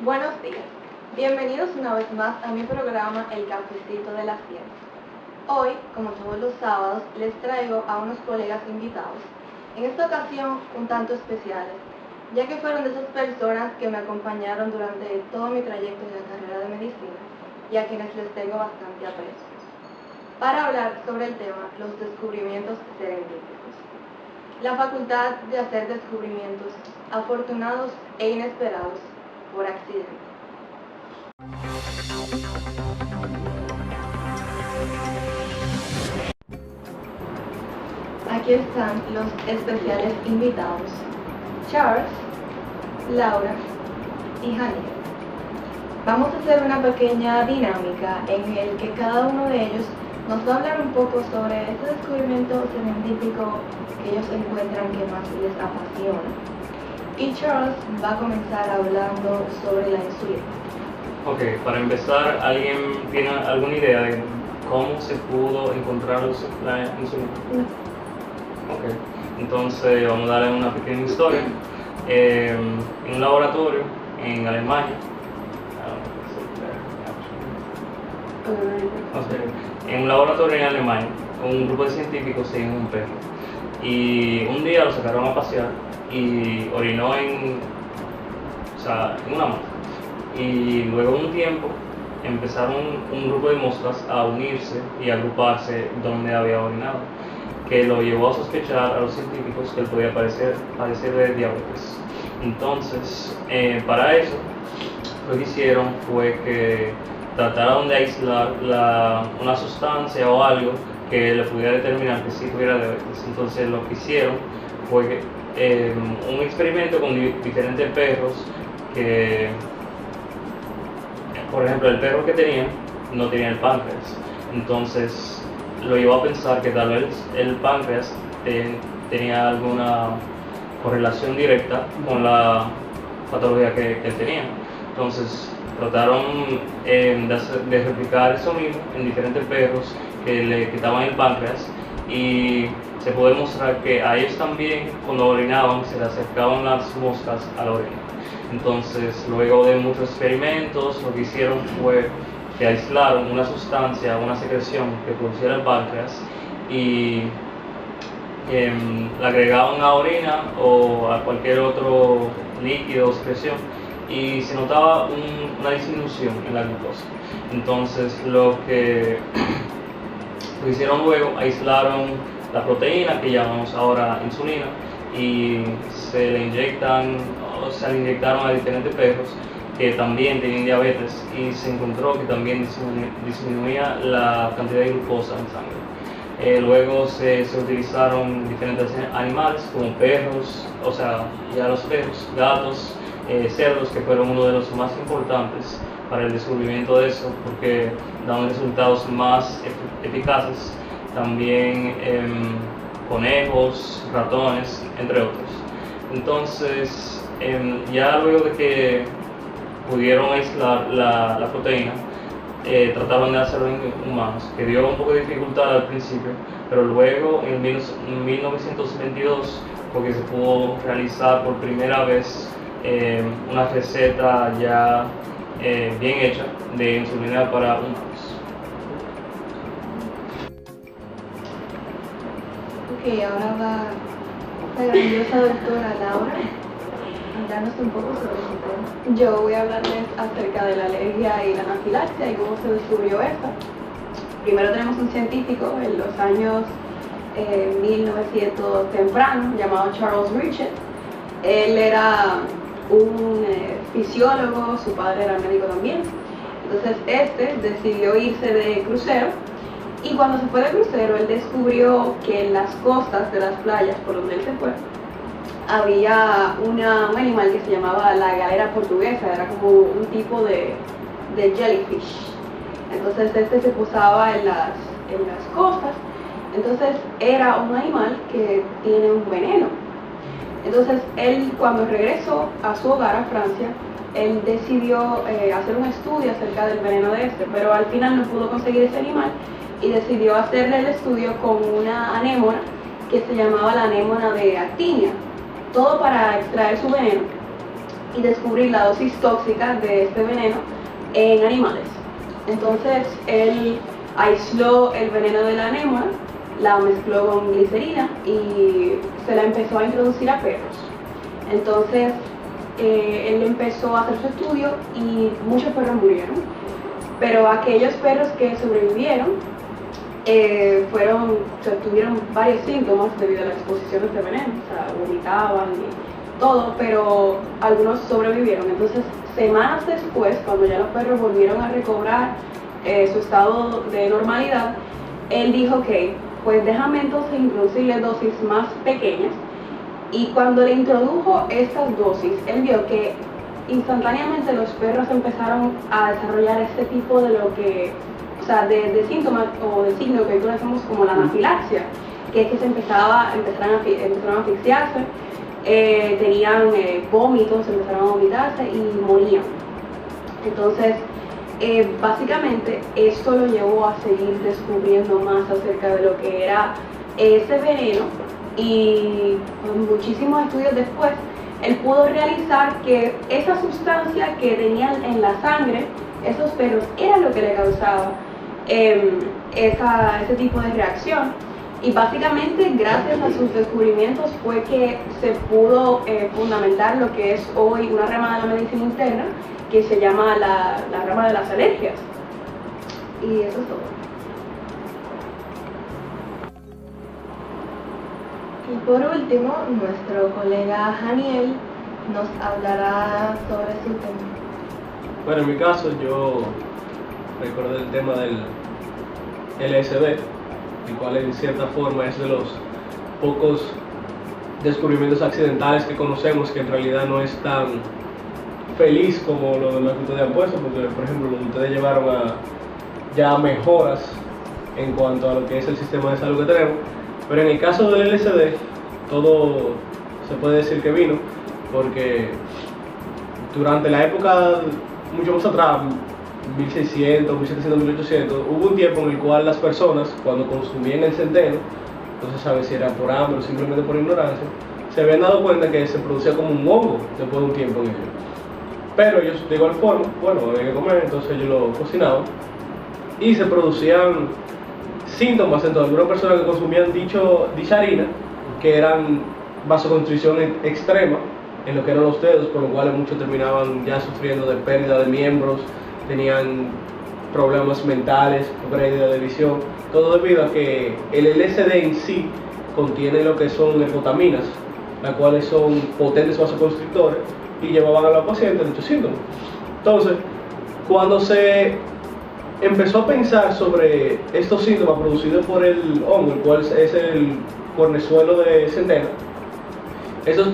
Buenos días, bienvenidos una vez más a mi programa El Cafecito de la Ciencia. Hoy, como todos los sábados, les traigo a unos colegas invitados, en esta ocasión un tanto especiales, ya que fueron de esas personas que me acompañaron durante todo mi trayecto en la carrera de medicina y a quienes les tengo bastante aprecio, para hablar sobre el tema los descubrimientos serendípicos. La facultad de hacer descubrimientos afortunados e inesperados por accidente. Aquí están los especiales invitados, Charles, Laura y Janiel. Vamos a hacer una pequeña dinámica en el que cada uno de ellos nos va a hablar un poco sobre este descubrimiento serendípico que ellos encuentran que más les apasiona. Y Charles va a comenzar hablando sobre la insulina. Ok, para empezar, ¿alguien tiene alguna idea de cómo se pudo encontrar la insulina? No. Ok, entonces vamos a darle una pequeña historia. En un laboratorio en Alemania, un grupo de científicos seguían un perro y un día lo sacaron a pasear y orinó en una mata. Y luego de un tiempo empezaron un grupo de moscas a unirse y agruparse donde había orinado, que lo llevó a sospechar a los científicos que él podía padecer de diabetes. Entonces, para eso, lo que hicieron fue que trataron de aislar una sustancia o algo que le pudiera determinar que sí tuviera diabetes. Entonces, lo que hicieron fue un experimento con diferentes perros que, por ejemplo, el perro que tenían no tenía el páncreas. Entonces, lo llevó a pensar que tal vez el páncreas tenía alguna correlación directa con la patología que él tenía. Entonces trataron de replicar eso mismo en diferentes perros que le quitaban el páncreas y se puede mostrar que a ellos también cuando orinaban se le acercaban las moscas a la orina. Entonces luego de muchos experimentos lo que hicieron fue que aislaron una sustancia, una secreción que produciera el páncreas y la agregaban a orina o a cualquier otro líquido o secreción y se notaba una disminución en la glucosa. Entonces lo que hicieron luego, aislaron la proteína que llamamos ahora insulina y se le inyectaron a diferentes perros que también tenían diabetes y se encontró que también disminuía la cantidad de glucosa en sangre. Luego se utilizaron diferentes animales como perros, los perros, gatos, cerdos, que fueron uno de los más importantes para el descubrimiento de eso porque dan resultados más eficaces. También conejos, ratones, entre otros. Entonces, ya luego de que pudieron aislar la proteína, trataron de hacerlo en humanos, que dio un poco de dificultad al principio, pero luego en 1922 porque se pudo realizar por primera vez una receta ya bien hecha de insulina para humanos. Ok, ahora va la grandiosa doctora Laura a hablarnos un poco sobre ese tema. Yo voy a hablarles acerca de la alergia y la anafilaxia y cómo se descubrió esto. Primero tenemos un científico en los años 1900 temprano llamado Charles Richet. Él era un fisiólogo, su padre era médico también. Entonces decidió irse de crucero y cuando se fue de crucero él descubrió que en las costas de las playas por donde él se fue había un animal que se llamaba la galera portuguesa, era como un tipo de jellyfish. Entonces se posaba en las costas. Entonces era un animal que tiene un veneno. Entonces él, cuando regresó a su hogar a Francia, él decidió hacer un estudio acerca del veneno de pero al final no pudo conseguir ese animal y decidió hacerle el estudio con una anémona que se llamaba la anémona de actinia, todo para extraer su veneno. y descubrir la dosis tóxica de este veneno en animales. Entonces él aisló el veneno de la anémona, la mezcló con glicerina y se la empezó a introducir a perros. Entonces él empezó a hacer su estudio y muchos perros murieron, pero aquellos perros que sobrevivieron tuvieron varios síntomas debido a la exposición a este veneno, o sea, vomitaban y todo, pero algunos sobrevivieron. Entonces, semanas después, cuando ya los perros volvieron a recobrar su estado de normalidad, él dijo, ok, pues déjame entonces introducirle dosis más pequeñas. Y cuando le introdujo estas dosis, él vio que instantáneamente los perros empezaron a desarrollar este tipo de de síntomas o de signos que hoy conocemos como la anafilaxia, que es que empezaron a asfixiarse, tenían vómitos, empezaron a vomitarse y morían. Entonces, básicamente esto lo llevó a seguir descubriendo más acerca de lo que era ese veneno, y con muchísimos estudios después él pudo realizar que esa sustancia que tenían en la sangre esos perros era lo que le causaba ese tipo de reacción. Y básicamente gracias a sus descubrimientos fue que se pudo fundamentar lo que es hoy una rama de la medicina interna que se llama la rama de las alergias. Y eso es todo. Y por último, nuestro colega Janiel nos hablará sobre su tema. Bueno, en mi caso yo recuerdo el tema del LSD, el cual en cierta forma es de los pocos descubrimientos accidentales que conocemos, que en realidad no es tan feliz como lo demás que ustedes han puesto, porque por ejemplo lo que ustedes llevaron a ya mejoras en cuanto a lo que es el sistema de salud que tenemos. Pero en el caso del LSD, todo se puede decir que vino porque durante la época mucho más atrás, 1600, 1700, 1800, hubo un tiempo en el cual las personas, cuando consumían el centeno, no se sabe si era por hambre o simplemente por ignorancia, se habían dado cuenta que se producía como un hongo después de un tiempo en ello. Pero ellos de igual forma, bueno, había que comer, entonces ellos lo cocinaban y se producían síntomas en algunas personas que consumían dicha harina, que eran vasoconstricción extrema en lo que eran los dedos, por lo cual muchos terminaban ya sufriendo de pérdida de miembros, tenían problemas mentales, pérdida de visión, todo debido a que el LSD en sí contiene lo que son efotaminas, las cuales son potentes vasoconstrictores y llevaban a los pacientes dichos síntomas. Entonces, cuando se empezó a pensar sobre estos síntomas producidos por el hongo, el cual es el cornezuelo de centeno, estos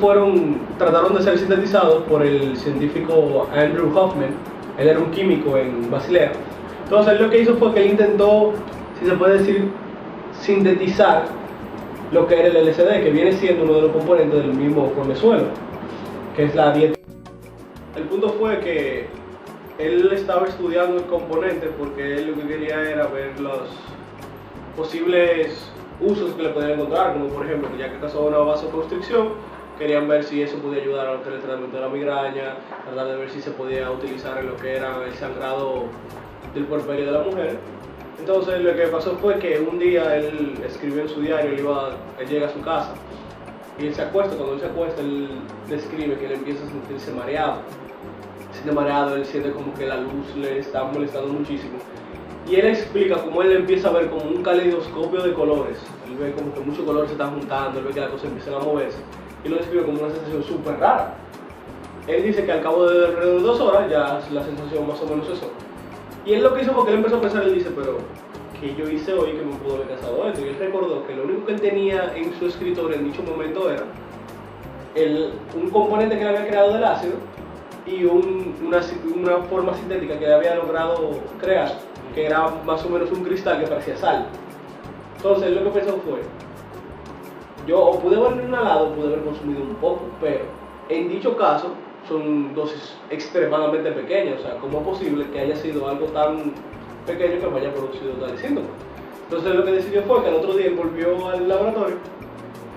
trataron de ser sintetizados por el científico Andrew Hoffman. Él era un químico en Basilea. Entonces él lo que hizo fue que él intentó, si se puede decir, sintetizar lo que era el LSD, que viene siendo uno de los componentes del mismo cornezuelo, que es la dieta. El punto fue que él estaba estudiando el componente porque él lo que quería era ver los posibles usos que le podían encontrar, como por ejemplo, ya que causaba una vasoconstricción, querían ver si eso podía ayudar a lo que era el tratamiento de la migraña, tratar de ver si se podía utilizar en lo que era el sangrado del puerperio de la mujer. Entonces lo que pasó fue que un día él escribió en su diario, él llega a su casa y él se acuesta. Cuando él se acuesta, él describe que él empieza a sentirse mareado. Él siente como que la luz le está molestando muchísimo. Y él explica cómo él empieza a ver como un caleidoscopio de colores. Él ve como que muchos colores se están juntando, él ve que las cosas empiezan a moverse. Y lo describe como una sensación súper rara. Él dice que al cabo de alrededor de 2 horas ya la sensación más o menos cesó. Y él lo que hizo fue que él empezó a pensar, él dice, pero ¿qué yo hice hoy que me pudo haber causado esto? Y él recordó que lo único que él tenía en su escritorio en dicho momento era un componente que él había creado del ácido y una forma sintética que él había logrado crear, que era más o menos un cristal que parecía sal. Entonces él lo que pensó fue, yo o pude haber inhalado o pude haber consumido un poco, pero en dicho caso son dosis extremadamente pequeñas. O sea, ¿cómo es posible que haya sido algo tan pequeño que me haya producido tal síntoma? Entonces lo que decidió fue que al otro día él volvió al laboratorio.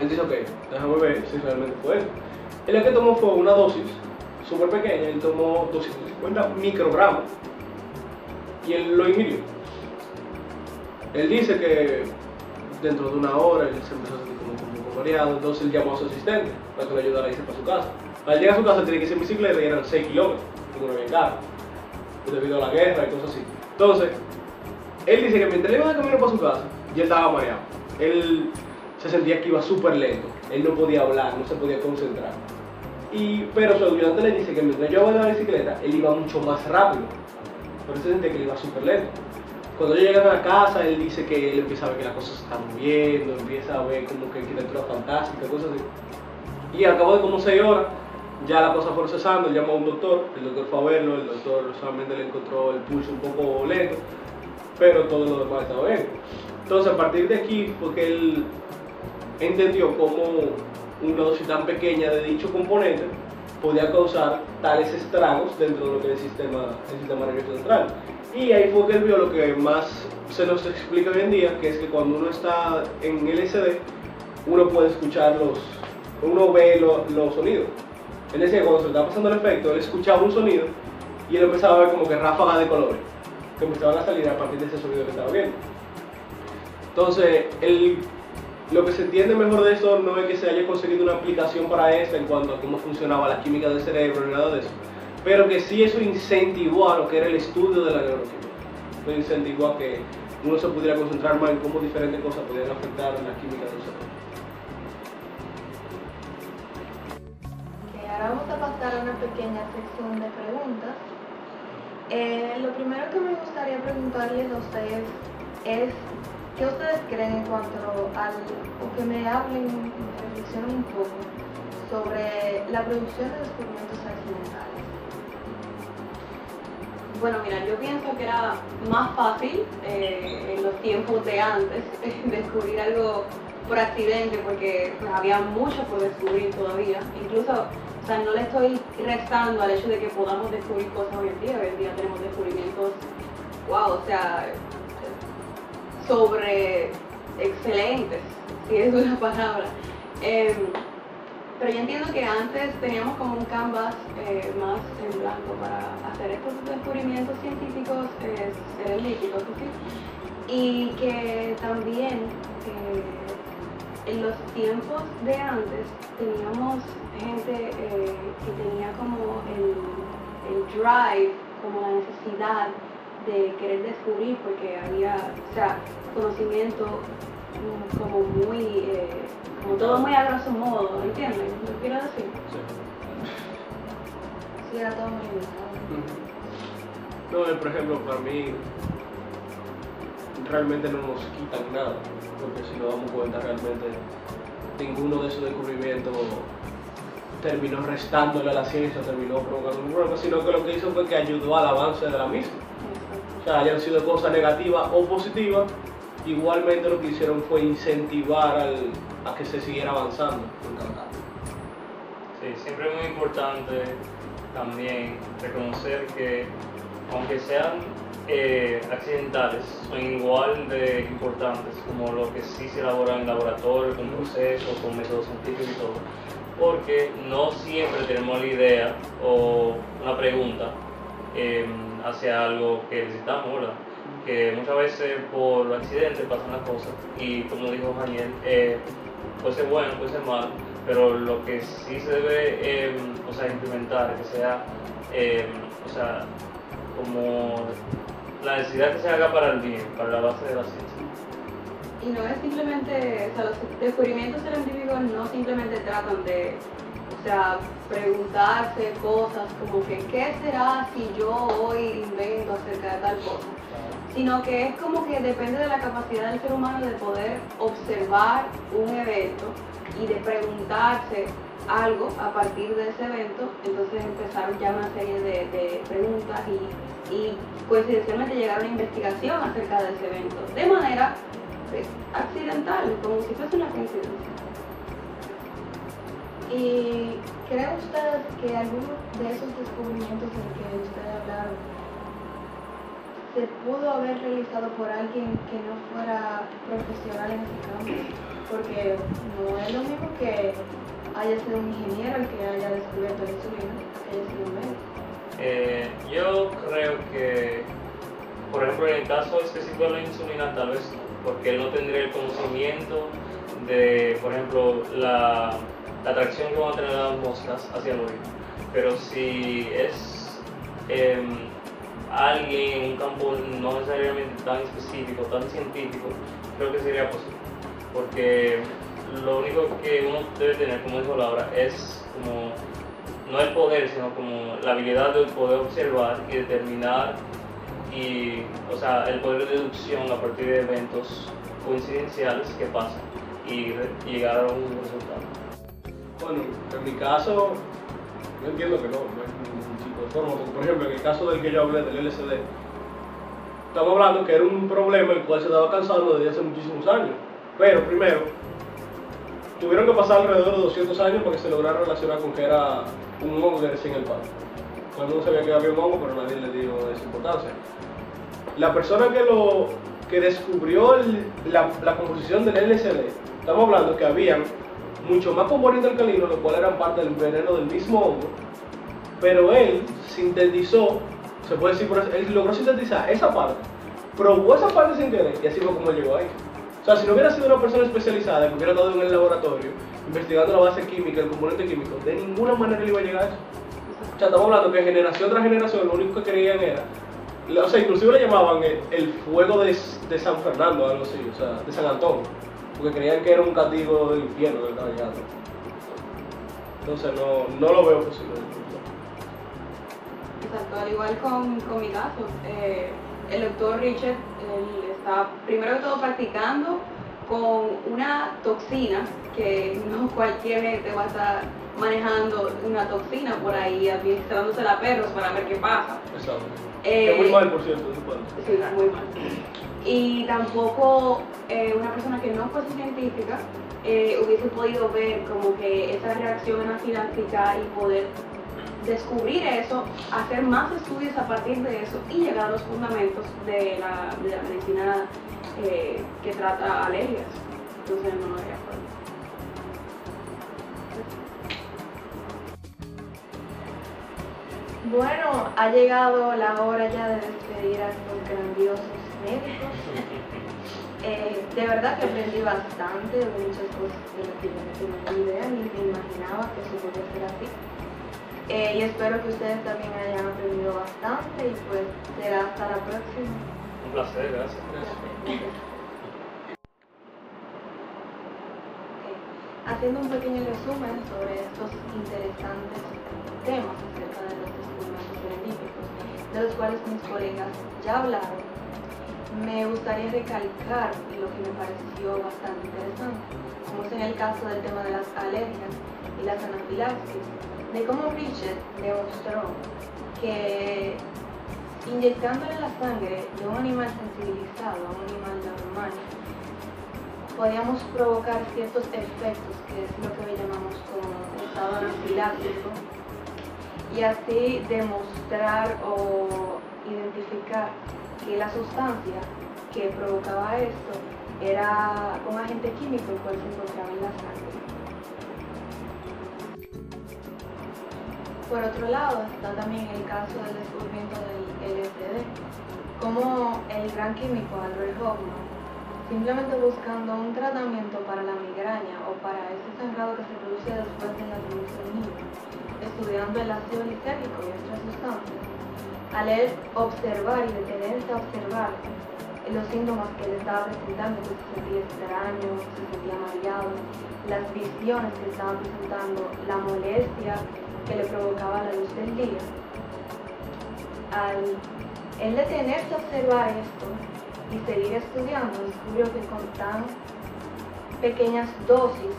Él dice, ok, déjame ver si realmente fue eso. Él lo que tomó fue una dosis súper pequeña, él tomó 250 microgramos y él lo ingirió. Él dice que dentro de una hora él se empezó a sentir como un poco mareado, entonces él llamó a su asistente para que le ayudara a irse para su casa. Al llegar a su casa tiene que irse en bicicleta y eran 6 kilómetros, como no había carro, debido a la guerra y cosas así. Entonces, él dice que mientras él iba de camino para su casa, ya estaba mareado. Él se sentía que iba súper lento, él no podía hablar, no se podía concentrar. Pero su ayudante le dice que mientras yo iba en la bicicleta, él iba mucho más rápido, pero él se sentía que él iba súper lento. Cuando ellos llegan a la casa, él dice que él empieza a ver que las cosas se están moviendo, empieza a ver como que arquitectura fantástica, cosas así. Y al cabo de como 6 horas, ya la cosa fue cesando, él llamó a un doctor, el doctor fue a verlo, el doctor solamente le encontró el pulso un poco lento, pero todo lo demás estaba bien. Entonces a partir de aquí fue que él entendió cómo una dosis tan pequeña de dicho componente podía causar tales estragos dentro de lo que es el sistema nervioso central. Y ahí fue que él vio lo que más se nos explica hoy en día, que es que cuando uno está en LSD, uno puede escuchar uno ve los sonidos. Él decía que cuando se le estaba pasando el efecto, él escuchaba un sonido y él empezaba a ver como que ráfagas de colores que empezaban a salir a partir de ese sonido que estaba viendo. Entonces, lo que se entiende mejor de esto no es que se haya conseguido una aplicación para esto en cuanto a cómo funcionaba la química del cerebro ni nada de eso, pero que sí eso incentivó a lo que era el estudio de la neuroquímica. Lo incentivó a que uno se pudiera concentrar más en cómo diferentes cosas podían afectar la química del cerebro. Ahora vamos a pasar a una pequeña sección de preguntas. Lo primero que me gustaría preguntarles a ustedes es ¿qué ustedes creen en cuanto o que me hablen, me reflexionen un poco sobre la producción de descubrimientos accidentales? Bueno, mira, yo pienso que era más fácil en los tiempos de antes descubrir algo por accidente, porque pues, había mucho por descubrir todavía. Incluso, o sea, no le estoy restando al hecho de que podamos descubrir cosas hoy en día. Hoy en día tenemos descubrimientos, wow, o sea, sobre excelentes, si es una palabra. Pero yo entiendo que antes teníamos como un canvas más en blanco para hacer estos descubrimientos científicos serendípicos, ¿sí? Y que también en los tiempos de antes teníamos gente que tenía como el drive, como la necesidad de querer descubrir, porque había, o sea, conocimiento como muy, como todo muy a grosso modo, ¿entienden? ¿Lo que quiero decir? Sí, era todo muy limitado. No, por ejemplo, para mí realmente no nos quitan nada, porque si nos damos cuenta realmente ninguno de esos descubrimientos terminó restándole a la ciencia, terminó provocando un problema, sino que lo que hizo fue que ayudó al avance de la misma. O sea, hayan sido cosas negativas o positivas, igualmente lo que hicieron fue incentivar a que se siguiera avanzando en cada caso. Sí, siempre es muy importante también reconocer que, aunque sean accidentales, son igual de importantes como lo que sí se elabora en laboratorio, con procesos, con métodos científicos y todo, porque no siempre tenemos la idea o una pregunta hacia algo que necesitamos, ¿verdad? Que muchas veces por accidente pasan las cosas y, como dijo Daniel, puede ser bueno, puede ser malo, pero lo que sí se debe implementar, que sea, como la necesidad que se haga para el bien, para la base de la ciencia. Y no es simplemente, o sea, los descubrimientos científicos no simplemente tratan de, o sea, preguntarse cosas como que ¿qué será si yo hoy invento acerca de tal cosa? Sino que es como que depende de la capacidad del ser humano de poder observar un evento y de preguntarse algo a partir de ese evento. Entonces empezaron ya una serie de preguntas y coincidencialmente llegar a una investigación acerca de ese evento, de manera pues, accidental, como si fuese una coincidencia. ¿Y creen ustedes que alguno de esos descubrimientos de que ustedes hablaron se pudo haber realizado por alguien que no fuera profesional en ese campo? Porque no es lo mismo que haya sido un ingeniero el que haya descubierto la insulina, que haya sido un médico. Yo creo que, por ejemplo, en el caso específico de la insulina, tal vez no, porque él no tendría el conocimiento de, por ejemplo, la atracción que van a tener las moscas hacia el orina. Pero si es alguien en un campo no necesariamente tan específico, tan científico, creo que sería posible. Porque lo único que uno debe tener, como dijo Laura, es como, no el poder, sino como la habilidad de poder observar y determinar, o sea, el poder de deducción a partir de eventos coincidenciales que pasan y llegar a un resultado. Bueno, en mi caso, yo entiendo que no es ningún tipo de forma. Porque, por ejemplo, en el caso del que yo hablé del LSD, estamos hablando que era un problema el cual se estaba causando desde hace muchísimos años. Pero primero, tuvieron que pasar alrededor de 200 años para que se lograra relacionar con que era un hongo que decía en el parque. Cuando uno sabía que había un hongo, pero nadie le dio esa importancia. La persona que descubrió la composición del LSD, estamos hablando que habían mucho más componentes alcalinos, los cuales eran parte del veneno del mismo hongo, pero él sintetizó, se puede decir, él logró sintetizar esa parte, probó esa parte sin querer y así fue como llegó ahí. O sea, si no hubiera sido una persona especializada que hubiera estado en el laboratorio investigando la base química, el componente químico, de ninguna manera le iba a llegar a eso. O sea, estamos hablando que generación tras generación lo único que creían era, o sea, inclusive le llamaban el fuego de San Fernando, algo así, o sea, de San Antonio, porque creían que era un castigo del infierno que estaba llegando. Entonces no lo veo posible. Exacto, al igual con mi caso, el doctor Richard, él está primero que todo practicando con una toxina, que no cualquier gente va a estar manejando una toxina por ahí, administrándosela a perros para ver qué pasa. Exacto. Es muy mal, por cierto, de su parte. Sí, muy mal. Y tampoco una persona que no fuese científica hubiese podido ver como que esa reacción anafiláctica y poder descubrir eso, hacer más estudios a partir de eso y llegar a los fundamentos de la medicina que trata alergias. Entonces no hay acuerdo. Bueno, ha llegado la hora ya de despedir a estos grandiosos médicos. De verdad que aprendí bastante de muchas cosas de las que yo no tenía idea ni me imaginaba que eso podía ser así. Y espero que ustedes también hayan aprendido bastante y pues será hasta la próxima. Un placer, gracias. Haciendo un pequeño resumen sobre estos interesantes temas acerca de los descubrimientos científicos, de los cuales mis colegas ya hablaron, me gustaría recalcar lo que me pareció bastante interesante, como es en el caso del tema de las alergias y las anafilaxis, de cómo Richard demostró que inyectándole la sangre de un animal sensibilizado a un animal normal, podíamos provocar ciertos efectos, que es lo que le llamamos como estado anafiláctico, y así demostrar o identificar que la sustancia que provocaba esto era un agente químico el cual se encontraba en la sangre. Por otro lado está también el caso del descubrimiento del LSD, como el gran químico Albert Hoffman, simplemente buscando un tratamiento para la migraña o para ese sangrado que se produce después de la del niño, estudiando el ácido lisérgico y otras sustancias, al él observar y detenerse a observar los síntomas que le estaba presentando, que se sentía extraño, se sentía mareado, las visiones que estaba presentando, la molestia que le provocaba la luz del día, al él detenerse a observar esto y seguir estudiando, descubrió que con tan pequeñas dosis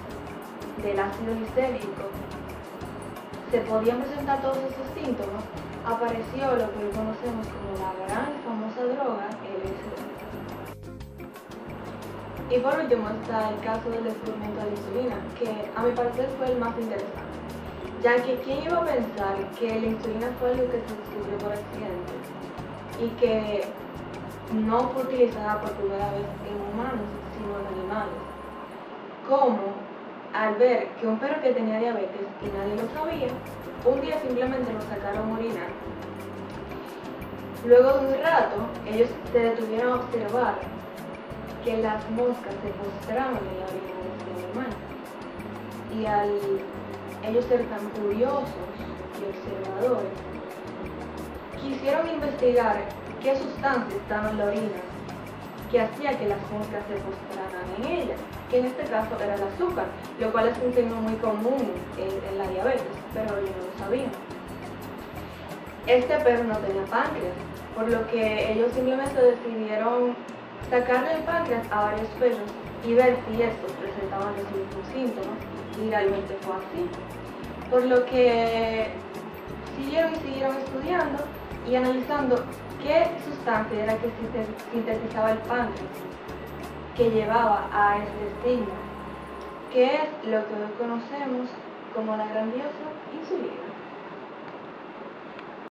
del ácido lisérgico se podían presentar todos esos síntomas. Apareció lo que hoy conocemos como la gran y famosa droga LSD. Y por último está el caso del descubrimiento de la insulina, que a mi parecer fue el más interesante, ya que ¿quién iba a pensar que la insulina fue algo que se descubrió por accidente y que no fue utilizada por primera vez en humanos, sino en animales? Como al ver que un perro que tenía diabetes y nadie lo sabía, un día simplemente lo sacaron a orinar. Luego de un rato, ellos se detuvieron a observar que las moscas se postraban en la orina de este animal. Y al ellos ser tan curiosos y observadores, quisieron investigar qué sustancia estaba en la orina que hacía que las moscas se postraran en ella, que en este caso era el azúcar, lo cual es un signo muy común en la diabetes, pero ellos no lo sabían. Este perro no tenía páncreas, por lo que ellos simplemente decidieron sacarle el páncreas a varios perros y ver si estos presentaban los mismos síntomas, y realmente fue así. Por lo que siguieron estudiando y analizando qué sustancia era que sintetizaba el páncreas, que llevaba a este signo, que es lo que hoy conocemos como la grandiosa insulina.